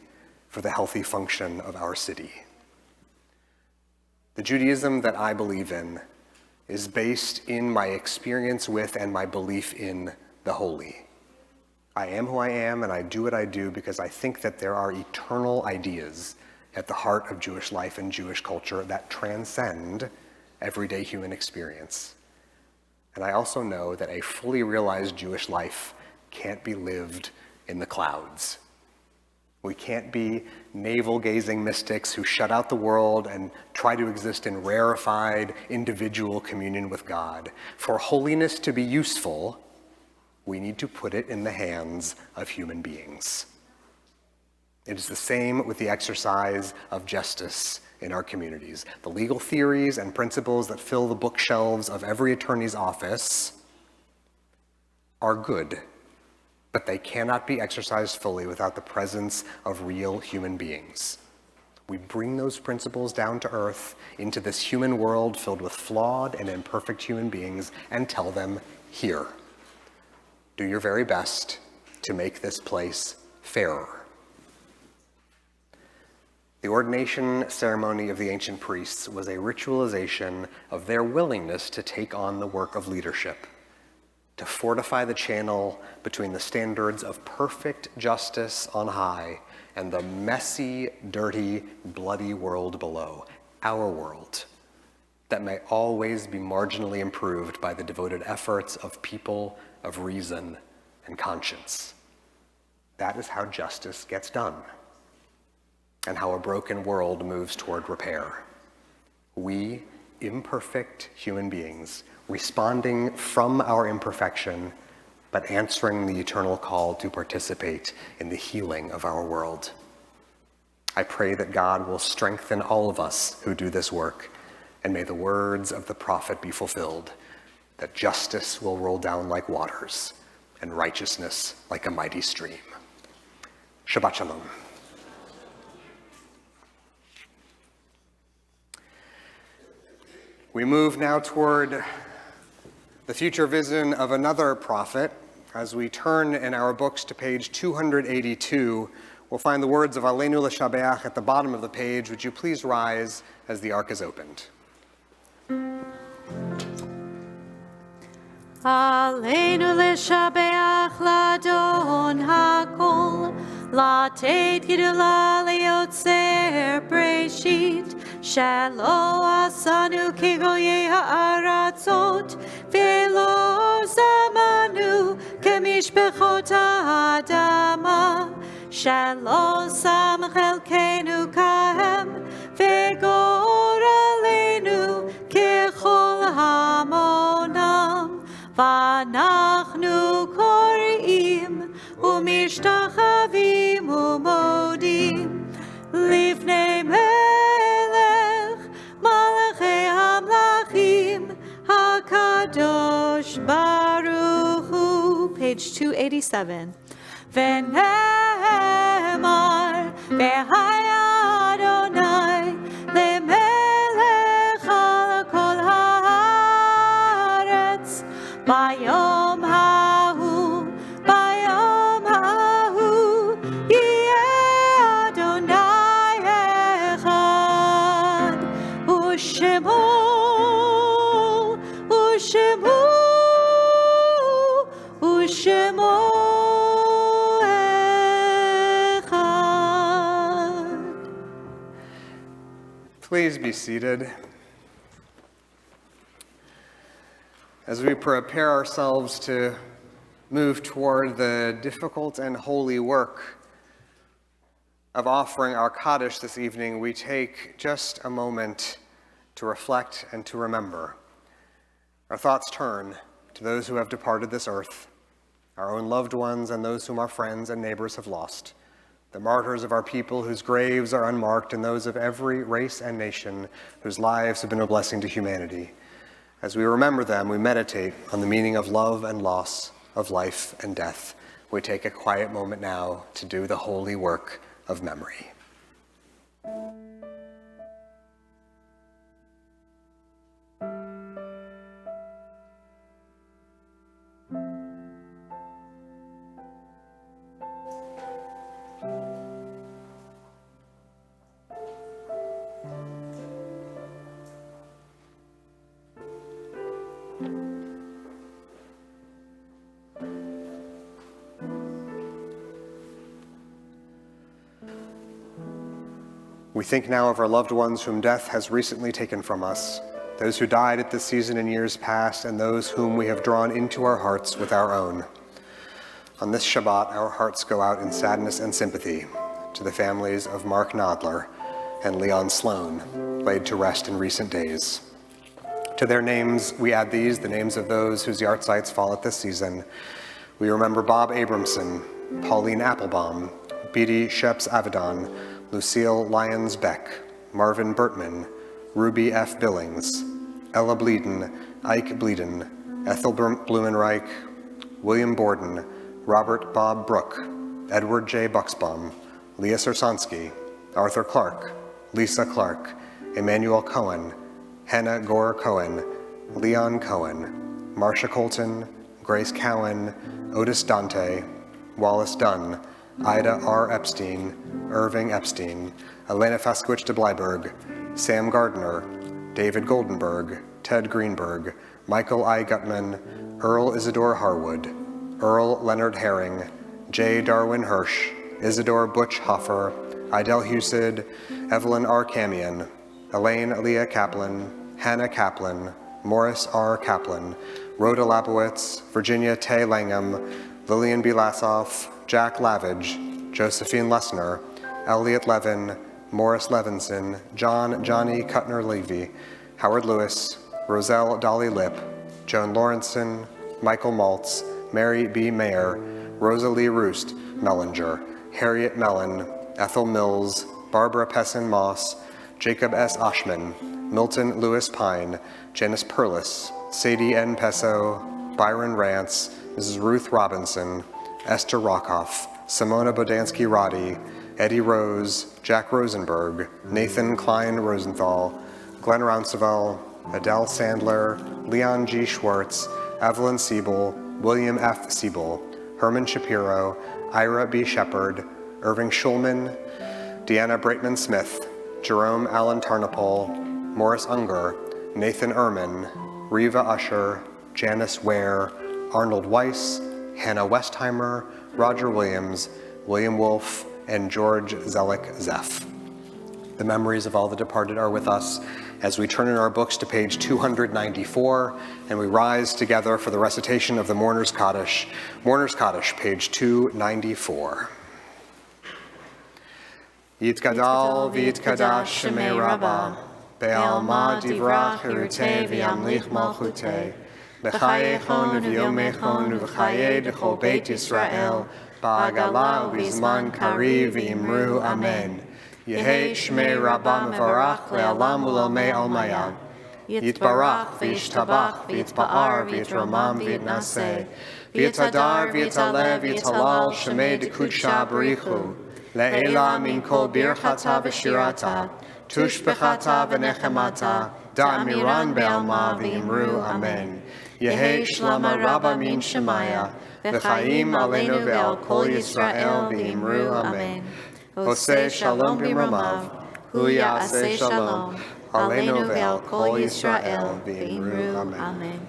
for the healthy function of our city. The Judaism that I believe in is based in my experience with and my belief in the holy. I am who I am and I do what I do because I think that there are eternal ideas at the heart of Jewish life and Jewish culture that transcend everyday human experience. And I also know that a fully realized Jewish life can't be lived in the clouds. We can't be navel-gazing mystics who shut out the world and try to exist in rarefied individual communion with God. For holiness to be useful, we need to put it in the hands of human beings. It is the same with the exercise of justice in our communities. The legal theories and principles that fill the bookshelves of every attorney's office are good, but they cannot be exercised fully without the presence of real human beings. We bring those principles down to earth into this human world filled with flawed and imperfect human beings and tell them, here, do your very best to make this place fairer. The ordination ceremony of the ancient priests was a ritualization of their willingness to take on the work of leadership, to fortify the channel between the standards of perfect justice on high and the messy, dirty, bloody world below, our world, that may always be marginally improved by the devoted efforts of people of reason and conscience. That is how justice gets done, and how a broken world moves toward repair. We, imperfect human beings, responding from our imperfection, but answering the eternal call to participate in the healing of our world. I pray that God will strengthen all of us who do this work, and may the words of the prophet be fulfilled, that justice will roll down like waters, and righteousness like a mighty stream. Shabbat Shalom. We move now toward the future vision of another prophet. As we turn in our books to page 282, we'll find the words of Aleinu L'Shabeach at the bottom of the page. Would you please rise as the ark is opened? Aleinu L'Shabeach L'Adon HaKol, Latet Gidula Leotzer Breshit, Shelo Asanu Kegoye Ha'aratzot, Velo Zamanu Kemishbechot Ha'adama, Shelo Sam Chelkenu Kahem, Vegor Aleinu Kechol Hamonam, Vanachnu Korim, Umishtachavim Umodim, Livnei Melech, Malachei Hamlachim, HaKadosh Baruch Hu. Page 287. V'nemar, V'hai Adonai, Lemelech al kol haaretz, Bayom hahu, Bayom hahu, Yeh Adonai echad, U'shemo, U'shemo, U'shemo echad. Please be seated. As we prepare ourselves to move toward the difficult and holy work of offering our Kaddish this evening, we take just a moment to reflect and to remember. Our thoughts turn to those who have departed this earth, our own loved ones and those whom our friends and neighbors have lost, the martyrs of our people whose graves are unmarked, and those of every race and nation whose lives have been a blessing to humanity. As we remember them, we meditate on the meaning of love and loss, of life and death. We take a quiet moment now to do the holy work of memory. We think now of our loved ones whom death has recently taken from us, those who died at this season in years past, and those whom we have drawn into our hearts with our own. On this Shabbat, our hearts go out in sadness and sympathy to the families of Mark Nodler and Leon Sloan, laid to rest in recent days. To their names, we add these, the names of those whose yahrzeits fall at this season. We remember Bob Abramson, Pauline Applebaum, Beatty Sheps Avedon, Lucille Lyons Beck, Marvin Bertman, Ruby F. Billings, Ella Bleeden, Ike Bleeden, Ethel Blumenreich, William Borden, Robert Bob Brook, Edward J. Buxbaum, Leah Sersansky, Arthur Clark, Lisa Clark, Emmanuel Cohen, Hannah Gore Cohen, Leon Cohen, Marcia Colton, Grace Cowan, Otis Dante, Wallace Dunn, Ida R. Epstein, Irving Epstein, Elena Faskowicz de Bleiberg, Sam Gardner, David Goldenberg, Ted Greenberg, Michael I. Gutman, Earl Isidore Harwood, Earl Leonard Herring, J. Darwin Hirsch, Isidore Butch Hoffer, Idel Husid, Evelyn R. Camion, Elaine Leah Kaplan, Hannah Kaplan, Morris R. Kaplan, Rhoda Labowitz, Virginia Tay Langham, Lillian B. Lassoff, Jack Lavage, Josephine Lessner, Elliot Levin, Morris Levinson, Johnny Kuttner-Levy, Howard Lewis, Roselle Dolly Lip, Joan Lawrenson, Michael Maltz, Mary B. Mayer, Rosalie Roost Mellinger, Harriet Mellon, Ethel Mills, Barbara Pessin Moss, Jacob S. Oshman, Milton Lewis Pine, Janice Perlis, Sadie N. Pesso, Byron Rance, Mrs. Ruth Robinson, Esther Rockoff, Simona Bodansky-Roddy, Eddie Rose, Jack Rosenberg, Nathan Klein Rosenthal, Glenn Rounceville, Adele Sandler, Leon G. Schwartz, Evelyn Siebel, William F. Siebel, Herman Shapiro, Ira B. Shepard, Irving Schulman, Deanna Braitman Smith, Jerome Allen Tarnopol, Morris Unger, Nathan Ehrman, Reva Usher, Janice Ware, Arnold Weiss, Hannah Westheimer, Roger Williams, William Wolfe, and George Zellick Zeff. The memories of all the departed are with us as we turn in our books to page 294, and we rise together for the recitation of the Mourner's Kaddish. Mourner's Kaddish, page 294. Yitkadal v'yitkadash shemei Rabbah, be'alma divrach hirutei v'yamlich malchutei, b'chayechon v'yomechon v'chayei d'chol Beit Yisrael, ba'agala u'bizman kariv v'imru amen. Yehei shmei Rabbah mevarach le'alam u'lomei almayad. Yitbarach v'yishtabach v'yitpa'ar v'yitramam v'yitnaseh. V'yitadar v'yitaleh v'yitalal shemei d'kudsha b'richu. Le'ela min kol birchata v'shirata. Tushbechata v'nechemata. Da'amiran be'alma v'yimru amen. Yehei shlama Rabbah min shemaya. V'chaim aleinu ve'al kol Yisrael v'yimru amen. Oseh shalom b'mromav, hu ya'aseh shalom, aleinu ve'al kol Yisrael v'imru amen.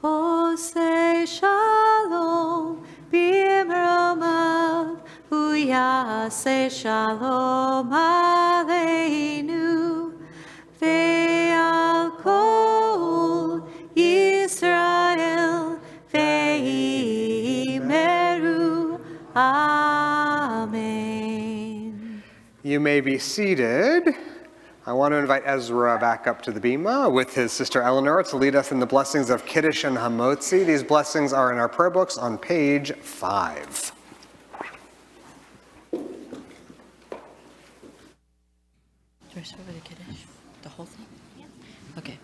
Oseh shalom b'mromav, hu ya'aseh shalom aleinu ve'al kol Yisrael v'imru amen. You may be seated. I want to invite Ezra back up to the bima with his sister Eleanor to lead us in the blessings of Kiddush and Hamotzi. These blessings are in our prayer books on page 5. Do I start with the Kiddush? The whole thing? Yeah. Okay.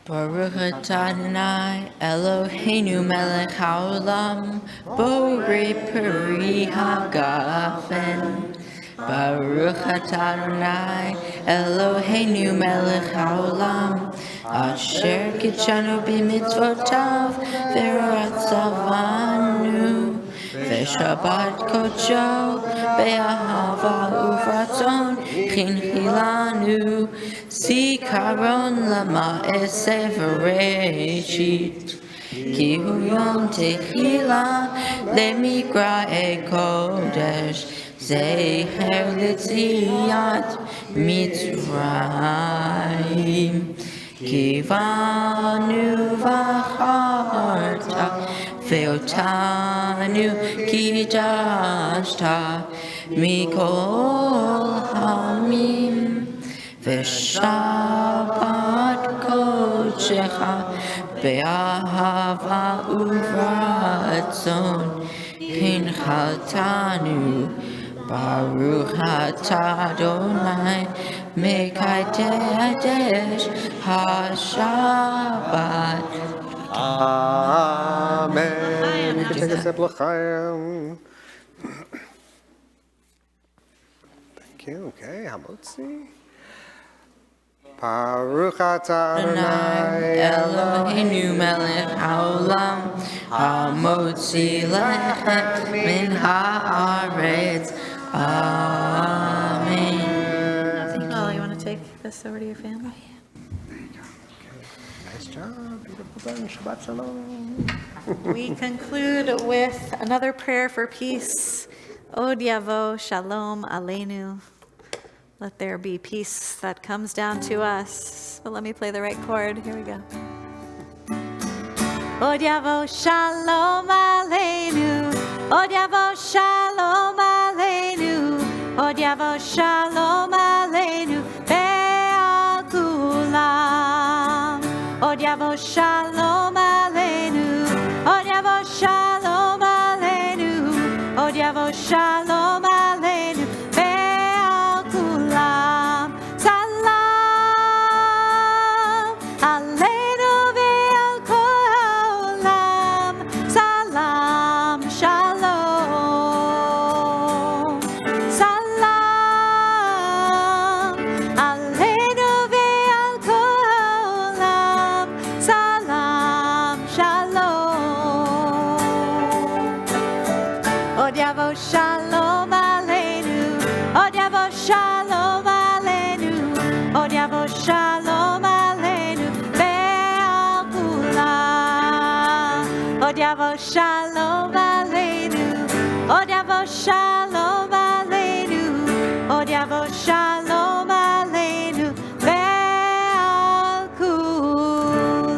Baruch atah Adonai Eloheinu melech haolam borei peri hagafen. Baruch atah Adonai Eloheinu melech haolam asher kitshanu b'mitzvotav v'ratzavanu v'shabbat kodsho be'ahava uvratzon chinchilanu zikaron lema'aseh v'reishit ki hu yom techila lemikra'e kodesh zecher l'tziat Mitzrayim kivanu v'acharta ואותנו קידשת מכל העמים, ושבת קודשך באהבה וברצון הנחלתנו. ברוך אתה אדוני מקדש השבת. Amen. You can take a sip, l'chaim. Thank you. Okay, Hamotzi. Baruch atah Adonai Eloheinu melech haolam, hamotzi lechem min haaretz. Amen. Oh, you want to take this over to your family? Nice job. Beautiful done. Shabbat shalom. We conclude with another prayer for peace. Od yavo shalom aleinu. Let there be peace that comes down to us. But let me play the right chord. Here we go. Od yavo shalom aleinu. Od yavo shalom aleinu. Od yavo shalom aleinu. Ve'al kulam. Od yavo shalom aleinu. Od yavo shalom aleinu. Od yavo shalom aleinu. Ve'al kulam. Salam aleinu ve'al kulam. Salam shalom. Salam aleinu ve'al kulam. Salam shalom. Od yavo shalom aleinu. Od yavo shalom aleinu. Od yavo shalom aleinu. Ve'al kulam. Od yavo shalom aleinu. Od yavo shalom aleinu. Od yavo shalom aleinu. Ve'al kulam.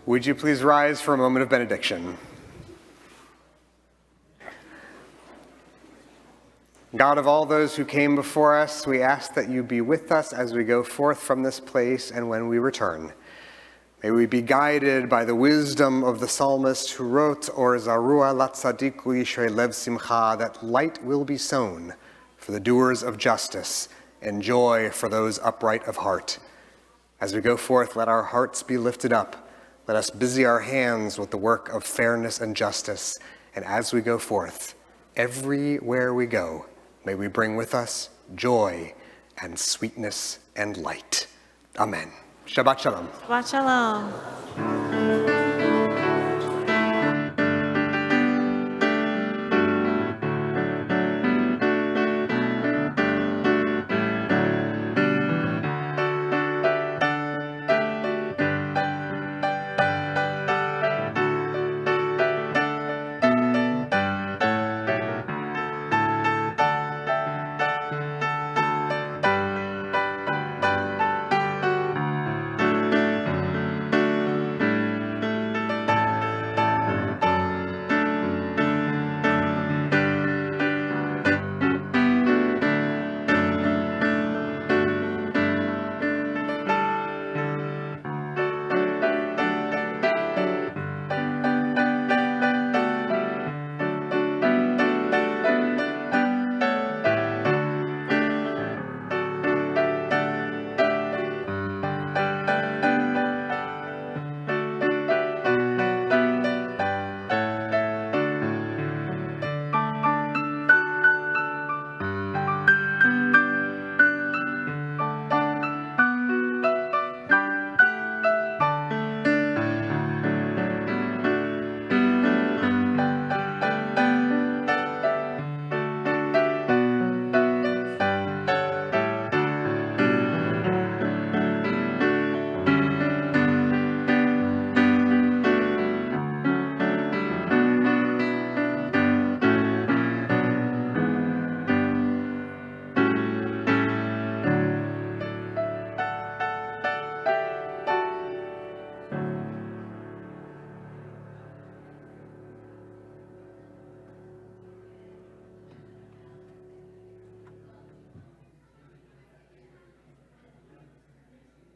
Would you please rise for a moment of benediction? God of all those who came before us, we ask that you be with us as we go forth from this place and when we return. May we be guided by the wisdom of the psalmist who wrote, Or zarua latzadiku yishrei lev simcha, that light will be sown for the doers of justice and joy for those upright of heart. As we go forth, let our hearts be lifted up. Let us busy our hands with the work of fairness and justice. And as we go forth, everywhere we go, may we bring with us joy and sweetness and light. Amen. Shabbat shalom. Shabbat shalom.